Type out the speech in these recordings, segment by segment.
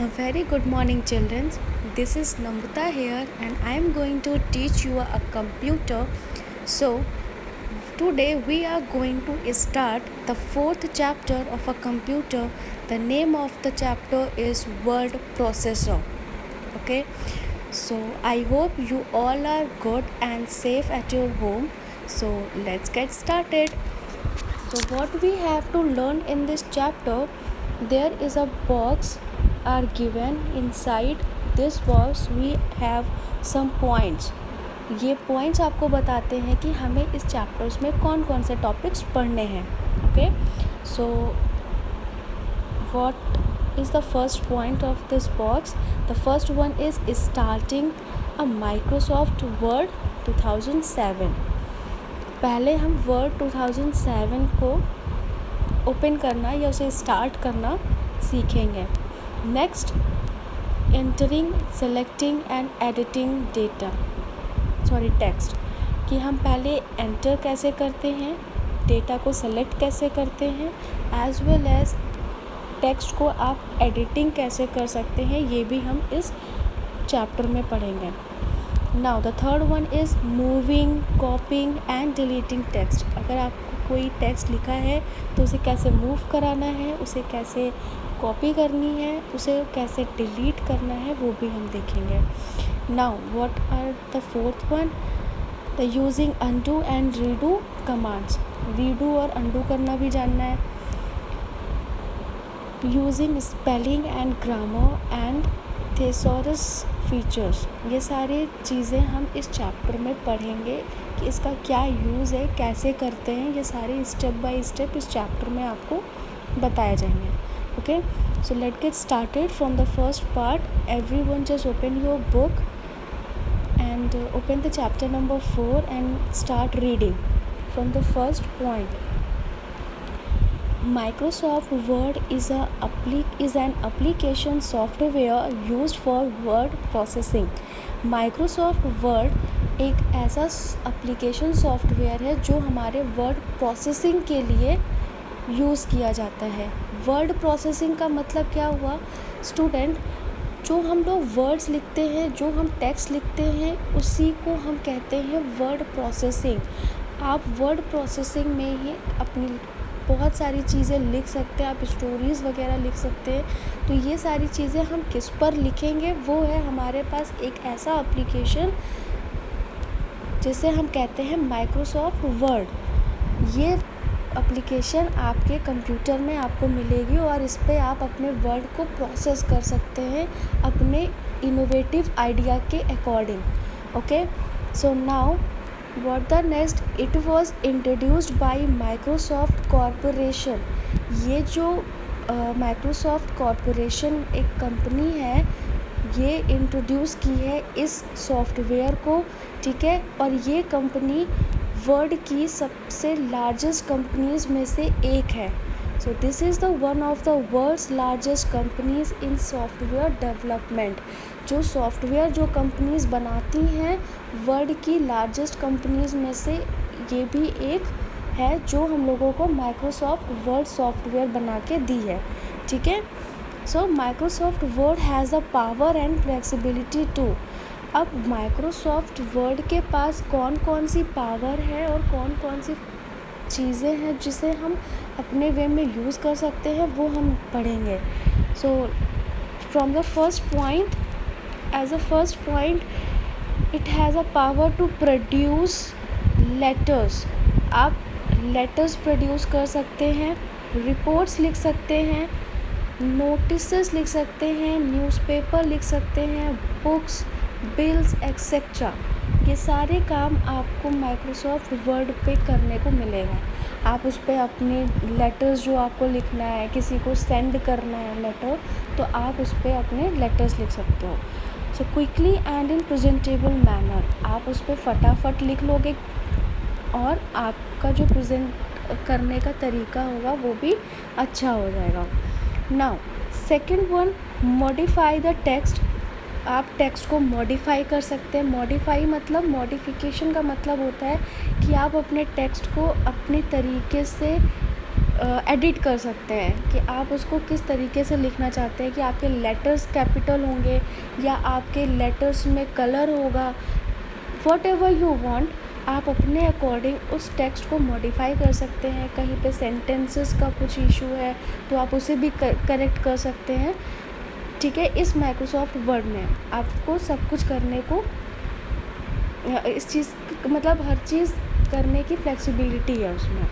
A very good morning, children. This is Namrata here, and I am going to teach you a computer. So, today we are going to start the fourth chapter of a computer. The name of the chapter is Word Processor. Okay, so I hope you all are good and safe at your home. So, let's get started. So, what we have to learn in this chapter, there is a box are given. Inside this box we have some points. ये points आपको बताते हैं कि हमें इस chapters में कौन कौन से टॉपिक्स पढ़ने हैं. Okay, so what is the first point of this box? The first one is starting a Microsoft word 2007. पहले हम वर्ड 2007 को ओपन करना या उसे स्टार्ट करना सीखेंगे. Next, entering, selecting and editing text, कि हम पहले एंटर कैसे करते हैं, डेटा को सेलेक्ट कैसे करते हैं, एज वेल एज टेक्स्ट को आप एडिटिंग कैसे कर सकते हैं, ये भी हम इस चैप्टर में पढ़ेंगे. Now the third one is moving, कॉपिंग and deleting text. अगर आपको कोई टेक्स्ट लिखा है तो उसे कैसे मूव कराना है, उसे कैसे कॉपी करनी है, उसे कैसे डिलीट करना है, वो भी हम देखेंगे. Now what are the fourth one? The using undo and redo commands. Redo और अनडू करना भी जानना है. Using spelling and grammar and thesaurus features. ये सारी चीज़ें हम इस चैप्टर में पढ़ेंगे कि इसका क्या यूज़ है, कैसे करते हैं. ये सारे स्टेप बाय स्टेप इस चैप्टर में आपको बताए जाएंगे. Okay, so let's get started from the first part. Everyone just open your book and open the chapter number 4 and start reading from the first point. Microsoft Word is an application software used for word processing. Microsoft Word एक ऐसा application software है जो हमारे word processing के लिए use किया जाता है. वर्ड प्रोसेसिंग का मतलब क्या हुआ स्टूडेंट? जो हम लोग वर्ड्स लिखते हैं, जो हम टेक्स्ट लिखते हैं, उसी को हम कहते हैं वर्ड प्रोसेसिंग. आप वर्ड प्रोसेसिंग में ही अपनी बहुत सारी चीज़ें लिख सकते हैं. आप स्टोरीज़ वगैरह लिख सकते हैं. तो ये सारी चीज़ें हम किस पर लिखेंगे? वो है हमारे पास एक ऐसा एप्लीकेशन जिसे हम कहते हैं माइक्रोसॉफ्ट वर्ड. ये एप्लीकेशन आपके कंप्यूटर में आपको मिलेगी और इस पर आप अपने वर्ड को प्रोसेस कर सकते हैं अपने इनोवेटिव आइडिया के according. Okay, so now what the next? It was introduced by Microsoft corporation. ये जो माइक्रोसॉफ्ट कॉरपोरेशन एक कंपनी है, ये इंट्रोड्यूस की है इस सॉफ्टवेयर को. ठीक है, और ये कंपनी वर्ल्ड की सबसे लार्जेस्ट कंपनीज़ में से एक है. So this is the one of the world's largest companies in software development. जो सॉफ्टवेयर जो कंपनीज़ बनाती हैं, वर्ल्ड की लार्जेस्ट कंपनीज़ में से ये भी एक है जो हम लोगों को माइक्रोसॉफ्ट वर्ड सॉफ्टवेयर बना के दी है. ठीक है, so Microsoft Word has the power and flexibility too. अब माइक्रोसॉफ्ट वर्ड के पास कौन कौन सी पावर है और कौन कौन सी चीज़ें हैं जिसे हम अपने वे में यूज़ कर सकते हैं, वो हम पढ़ेंगे. So from the first point, as a first point, it has a power to produce letters. आप लेटर्स प्रोड्यूस कर सकते हैं, रिपोर्ट्स लिख सकते हैं, नोटिसेस लिख सकते हैं, न्यूज़पेपर लिख सकते हैं, बुक्स, बिल्स एक्सेट्रा. ये सारे काम आपको माइक्रोसॉफ्ट वर्ड पे करने को मिलेगा. आप उस पर अपने लेटर्स जो आपको लिखना है, किसी को सेंड करना है लेटर, तो आप उस पर अपने लेटर्स लिख सकते हो. So quickly and in presentable manner. आप उस पर फटाफट लिख लोगे और आपका जो प्रेजेंट करने का तरीका होगा वो भी अच्छा हो जाएगा. Now second one, modify the text. आप टेक्स्ट को मॉडिफाई कर सकते हैं. मॉडिफाई मतलब, मॉडिफिकेशन का मतलब होता है कि आप अपने टेक्स्ट को अपने तरीके से एडिट कर सकते हैं कि आप उसको किस तरीके से लिखना चाहते हैं, कि आपके लेटर्स कैपिटल होंगे या आपके लेटर्स में कलर होगा, वॉट एवर यू वांट, आप अपने अकॉर्डिंग उस टेक्स्ट को मॉडिफाई कर सकते हैं। कहीं पे सेंटेंसेस का कुछ इशू है तो आप उसे भी करेक्ट कर सकते हैं। ठीक है, इस माइक्रोसॉफ्ट वर्ड में आपको सब कुछ करने को, इस चीज़ मतलब हर चीज़ करने की फ्लेक्सिबिलिटी है उसमें।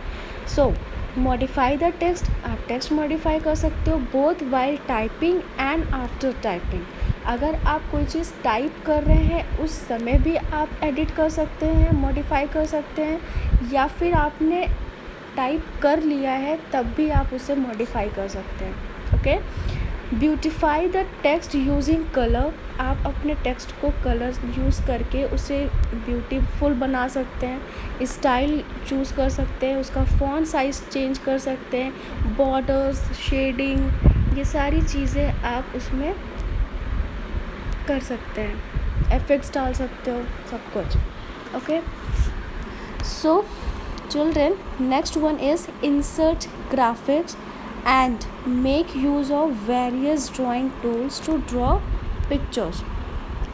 सो मॉडिफाई द टेक्स्ट, आप टेक्स्ट मॉडिफाई कर सकते हो both while typing and after typing. अगर आप कोई चीज़ टाइप कर रहे हैं उस समय भी आप एडिट कर सकते हैं, मॉडिफाई कर सकते हैं, या फिर आपने टाइप कर लिया है तब भी आप उसे मॉडिफाई कर सकते हैं। Okay, beautify the text using colour, आप अपने टेक्स्ट को कलर यूज़ करके उसे ब्यूटीफुल बना सकते हैं, स्टाइल चूज़ कर सकते हैं, उसका फॉन्ट साइज़ चेंज कर सकते हैं, बॉर्डर्स, शेडिंग, ये सारी चीज़ें आप उसमें कर सकते हैं, इफेक्ट्स डाल सकते हो, सब कुछ। Okay, so children, next one is insert graphics and make use of various drawing tools to draw pictures.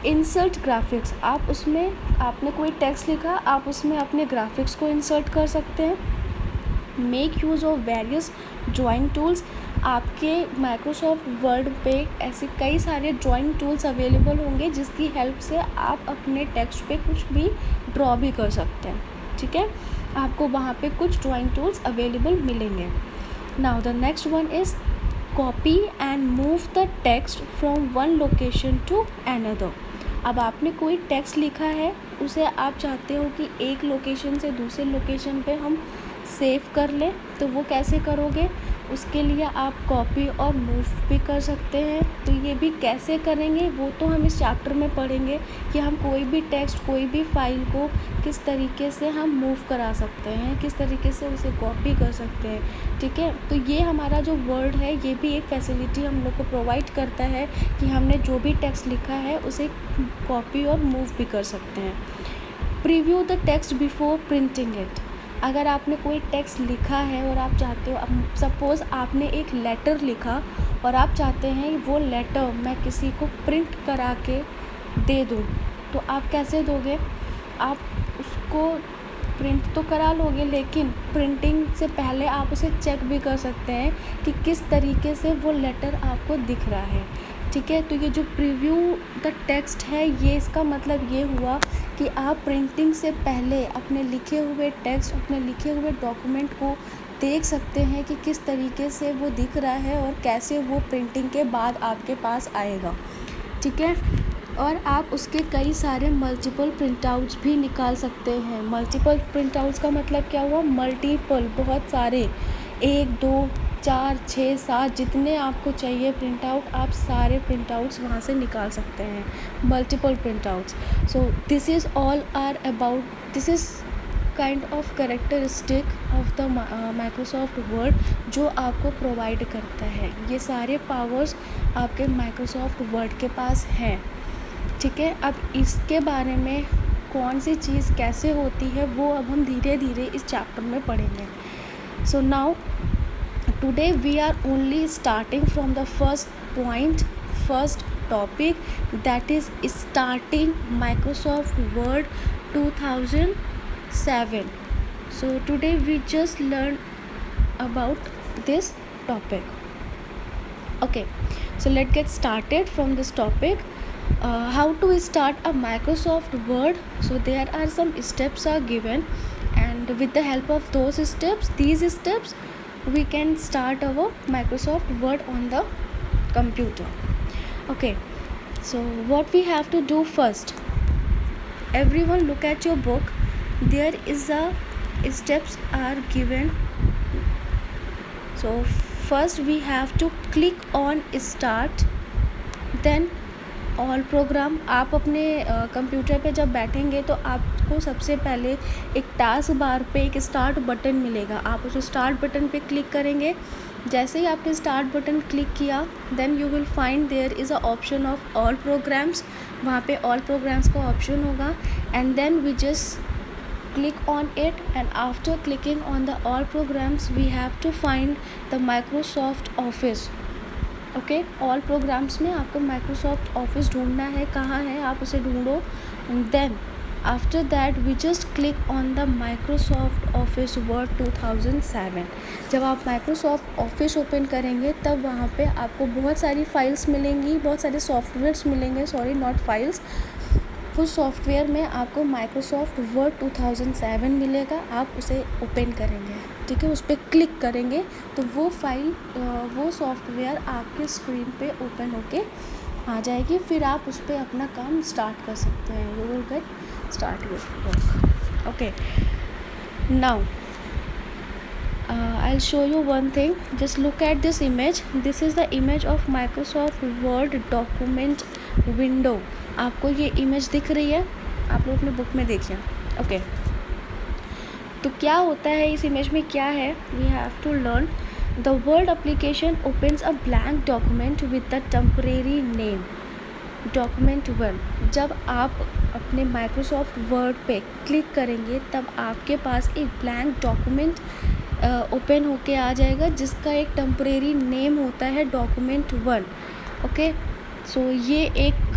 Insert graphics, आप उसमें आपने कोई टेक्स्ट लिखा, आप उसमें अपने ग्राफिक्स को इंसर्ट कर सकते हैं। Make use of various drawing tools, आपके माइक्रोसॉफ्ट वर्ड पे ऐसे कई सारे ड्राइंग टूल्स अवेलेबल होंगे जिसकी हेल्प से आप अपने टेक्स्ट पे कुछ भी ड्रॉ भी कर सकते हैं। ठीक है, आपको वहाँ पे कुछ ड्राइंग टूल्स अवेलेबल मिलेंगे। Now the next one is copy and move the text from one location to another. अब आपने कोई टेक्स्ट लिखा है, उसे आप चाहते हो कि एक लोकेशन से दूसरे लोकेशन पे हम सेव कर लें, तो वो कैसे करोगे? उसके लिए आप कॉपी और मूव भी कर सकते हैं। तो ये भी कैसे करेंगे वो तो हम इस चैप्टर में पढ़ेंगे कि हम कोई भी टेक्स्ट, कोई भी फाइल को किस तरीके से हम मूव करा सकते हैं, किस तरीके से उसे कॉपी कर सकते हैं। ठीक है, तो ये हमारा जो वर्ड है ये भी एक फैसिलिटी हम लोग को प्रोवाइड करता है कि हमने जो भी टेक्स्ट लिखा है उसे कॉपी और मूव भी कर सकते हैं। Preview the text before printing it, अगर आपने कोई टेक्स्ट लिखा है और आप चाहते हो, अब सपोज़ आपने एक लेटर लिखा और आप चाहते हैं वो लेटर मैं किसी को प्रिंट करा के दे दूँ, तो आप कैसे दोगे? आप उसको प्रिंट तो करा लोगे, लेकिन प्रिंटिंग से पहले आप उसे चेक भी कर सकते हैं कि किस तरीके से वो लेटर आपको दिख रहा है। ठीक है, तो ये जो प्रीव्यू द टेक्स्ट है, ये इसका मतलब ये हुआ कि आप प्रिंटिंग से पहले अपने लिखे हुए टेक्स्ट, अपने लिखे हुए डॉक्यूमेंट को देख सकते हैं कि किस तरीके से वो दिख रहा है और कैसे वो प्रिंटिंग के बाद आपके पास आएगा। ठीक है, और आप उसके कई सारे मल्टीपल प्रिंट आउट्स भी निकाल सकते हैं। मल्टीपल प्रिंट आउट्स का मतलब क्या हुआ? मल्टीपल, बहुत सारे, 1 2 4 6 7 जितने आपको चाहिए प्रिंट आउट, आप सारे प्रिंट आउट्स वहाँ से निकाल सकते हैं, multiple print outs. So this is all are about, this is kind of characteristic of the Microsoft Word जो आपको प्रोवाइड करता है। ये सारे पावर्स आपके माइक्रोसॉफ्ट वर्ड के पास हैं। ठीक है, अब इसके बारे में कौन सी चीज़ कैसे होती है वो अब हम धीरे धीरे इस चैप्टर में पढ़ेंगे। So now today we are only starting from the first point, first topic, that is starting Microsoft Word 2007. So today we just learned about this topic. Okay, so let's get started from this topic. How to start a Microsoft Word? So there are some steps are given, and with the help of those steps, these steps, we can start our Microsoft Word on the computer. Okay, so what we have to do first, everyone look at your book, there is a steps are given. So first we have to click on start, then all programme. आप अपने computer पे जब बैठेंगे तो आपको सबसे पहले एक टास्क बार पे एक स्टार्ट बटन मिलेगा, आप उस स्टार्ट बटन पे क्लिक करेंगे। जैसे ही आपने स्टार्ट बटन क्लिक किया, then you will find there is a option of all programs, वहाँ पे ऑल प्रोग्राम्स का ऑप्शन होगा, and then we just click on it, and after clicking on the all programs we have to find the Microsoft Office. Okay, all programmes में आपको Microsoft office ढूंढना है, कहाँ है आप उसे ढूंढो. Then after that we just click on the Microsoft Office Word 2007. जब आप माइक्रोसॉफ्ट ऑफिस ओपन करेंगे तब वहाँ पे आपको बहुत सारी फाइल्स मिलेंगी, बहुत सारे सॉफ्टवेयर्स मिलेंगे, सॉरी नॉट फाइल्स. उस सॉफ्टवेयर में आपको माइक्रोसॉफ्ट वर्ड 2007 मिलेगा, आप उसे ओपन करेंगे, ठीक है, उस पर क्लिक करेंगे तो वो फाइल वो सॉफ्टवेयर आपके स्क्रीन पे ओपन होके आ जाएगी. फिर आप उस पर अपना काम स्टार्ट कर सकते हैं. You will get start your work. Okay, now I'll show you one thing. Just look at this image. This is the image of Microsoft Word document window. आपको ये इमेज दिख रही है, आप लोग अपने बुक में देखिए. ओके, तो क्या होता है इस इमेज में, क्या है, we have to learn. The word application opens a blank document with the temporary name document 1. जब आप अपने माइक्रोसॉफ्ट वर्ड पे क्लिक करेंगे तब आपके पास एक ब्लैंक डॉक्यूमेंट ओपन होके आ जाएगा जिसका एक टेम्परेरी नेम होता है डॉक्यूमेंट 1. ओके, सो ये एक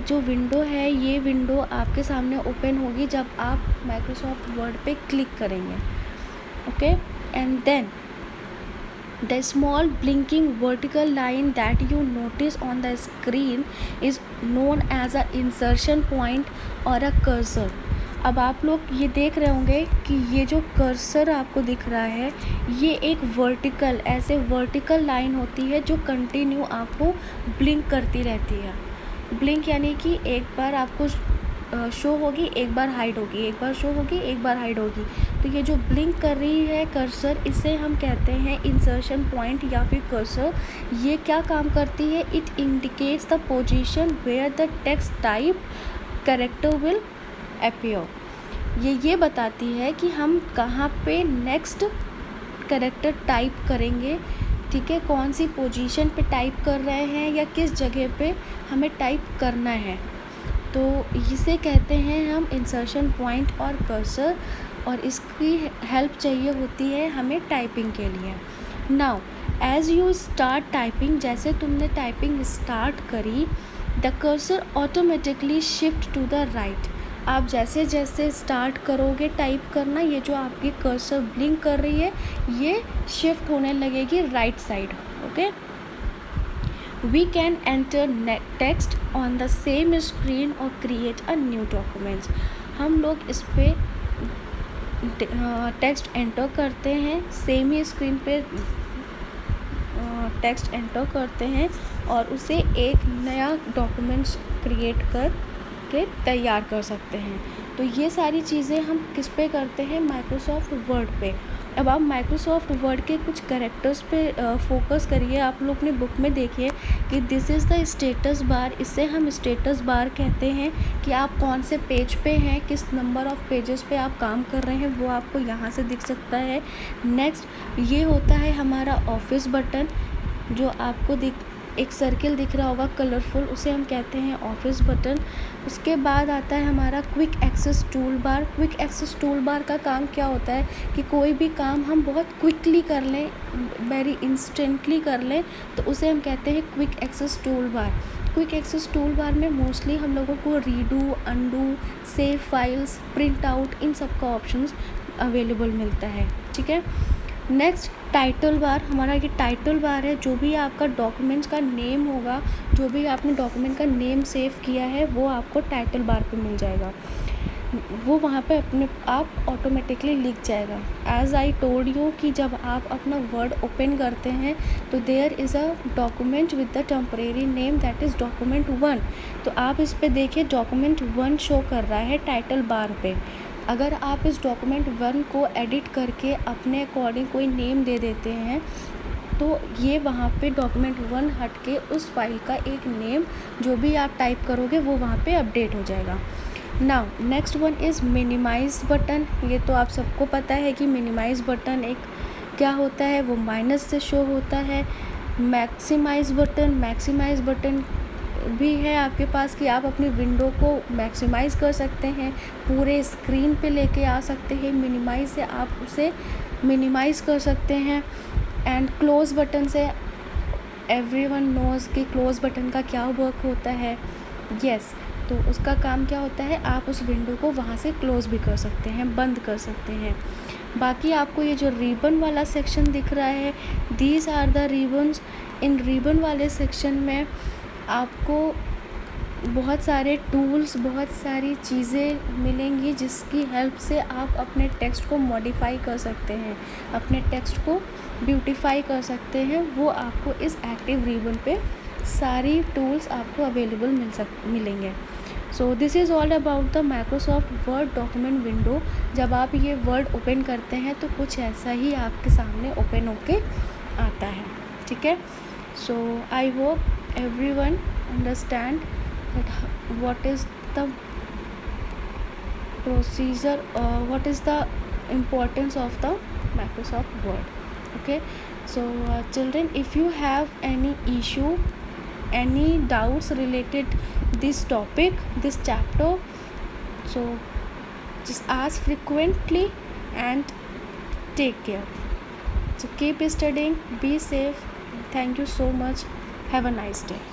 जो विंडो है, ये विंडो आपके सामने ओपन होगी जब आप माइक्रोसॉफ्ट वर्ड पे क्लिक करेंगे. Okay, and then the small blinking vertical line that you notice on the screen is known as a insertion point or a cursor. अब आप लोग ये देख रहे होंगे कि ये जो कर्सर आपको दिख रहा है ये एक वर्टिकल, ऐसे वर्टिकल लाइन होती है जो कंटिन्यू आपको ब्लिंक करती रहती है. ब्लिंक यानी कि एक बार आपको शो होगी, एक बार हाइड होगी, एक बार शो होगी, एक बार हाइड होगी. तो ये जो ब्लिंक कर रही है कर्सर, इसे हम कहते हैं इंसर्शन पॉइंट या फिर कर्सर. ये क्या काम करती है, it indicates the position where the text type character will appear. ये बताती है कि हम कहाँ पे नेक्स्ट कैरेक्टर टाइप करेंगे, ठीक है, कौन सी पोजीशन पे टाइप कर रहे हैं या किस जगह पे हमें टाइप करना है. तो इसे कहते हैं हम इंसर्शन पॉइंट और कर्सर, और इसकी हेल्प चाहिए होती है हमें टाइपिंग के लिए. Now as you start typing, जैसे तुमने टाइपिंग स्टार्ट करी, the cursor automatically shift to the right. आप जैसे जैसे स्टार्ट करोगे टाइप करना, ये जो आपकी कर्सर ब्लिंक कर रही है ये शिफ्ट होने लगेगी right side. Okay, we can enter text on the same screen or create a new document. हम लोग इस पे टेक्स्ट एंटर करते हैं, सेम ही स्क्रीन पे टेक्स्ट एंटर करते हैं और उसे एक नया डॉक्यूमेंट्स क्रिएट कर के तैयार कर सकते हैं. तो ये सारी चीज़ें हम किस पे करते हैं, माइक्रोसॉफ्ट वर्ड पे. अब आप माइक्रोसॉफ्ट वर्ड के कुछ कैरेक्टर्स पे फोकस करिए. आप लोग अपने बुक में देखिए कि this is the status bar. इससे हम स्टेटस बार कहते हैं कि आप कौन से पेज पे हैं, किस नंबर ऑफ़ पेजेस पे आप काम कर रहे हैं, वो आपको यहाँ से दिख सकता है. नेक्स्ट ये होता है हमारा ऑफिस बटन, जो आपको एक सर्किल दिख रहा होगा कलरफुल, उसे हम कहते हैं ऑफिस बटन. उसके बाद आता है हमारा quick access tool bar. Quick access tool bar का काम क्या होता है कि कोई भी काम हम बहुत क्विकली कर लें, वेरी इंस्टेंटली कर लें, तो उसे हम कहते हैं quick access tool bar. Quick access tool bar में मोस्टली हम लोगों को redo, undo, save files, print out, इन सब का ऑप्शंस अवेलेबल मिलता है, ठीक है. Next title bar. हमारा ये टाइटल बार है, जो भी आपका डॉक्यूमेंट्स का नेम होगा, जो भी आपने डॉक्यूमेंट का नेम सेव किया है वो आपको टाइटल बार पे मिल जाएगा. वो वहाँ पे अपने आप ऑटोमेटिकली लिख जाएगा. एज आई टोल्ड यू कि जब आप अपना वर्ड ओपन करते हैं तो there is a document with the temporary name that is document 1. तो आप इस पे देखिए डॉक्यूमेंट 1 शो कर रहा है टाइटल बार पे. अगर आप इस डॉक्यूमेंट 1 को एडिट करके अपने अकॉर्डिंग कोई नेम दे देते हैं तो ये वहाँ पे डॉक्यूमेंट 1 हट के उस फाइल का एक नेम जो भी आप टाइप करोगे वो वहाँ पे अपडेट हो जाएगा. Now next one is minimize button. ये तो आप सबको पता है कि मिनिमाइज़ बटन एक क्या होता है, वो माइनस से शो होता है. मैक्सिमाइज़ बटन भी है आपके पास कि आप अपनी विंडो को मैक्सिमाइज़ कर सकते हैं, पूरे स्क्रीन पे लेके आ सकते हैं, मिनिमाइज़ से आप उसे मिनिमाइज़ कर सकते हैं। एंड क्लोज़ बटन से एवरीवन नोज़ कि क्लोज़ बटन का क्या वर्क होता है। यस, तो उसका काम क्या होता है, आप उस विंडो को वहाँ से क्लोज़ भी कर सकते हैं, बंद कर सकते हैं। बाकी आपको ये जो रिबन वाला सेक्शन दिख रहा है, दीज आर द रिबन्स। इन रिबन वाले सेक्शन में आपको बहुत सारे टूल्स, बहुत सारी चीज़ें मिलेंगी जिसकी हेल्प से आप अपने टेक्स्ट को मॉडिफाई कर सकते हैं, अपने टेक्स्ट को ब्यूटीफाई कर सकते हैं। वो आपको इस एक्टिव रिबन पे सारी टूल्स आपको अवेलेबल मिलेंगे। सो this is all about the Microsoft word document window. जब आप ये वर्ड ओपन करते हैं तो कुछ ऐसा ही आपके सामने ओपन होके आता है, ठीक है। So I hope everyone understand that what is the procedure, what is the importance of the Microsoft Word. Okay, so children, if you have any issue, any doubts related this topic, this chapter, so just ask frequently and take care. So keep studying, be safe. Thank you so much. Have a nice day.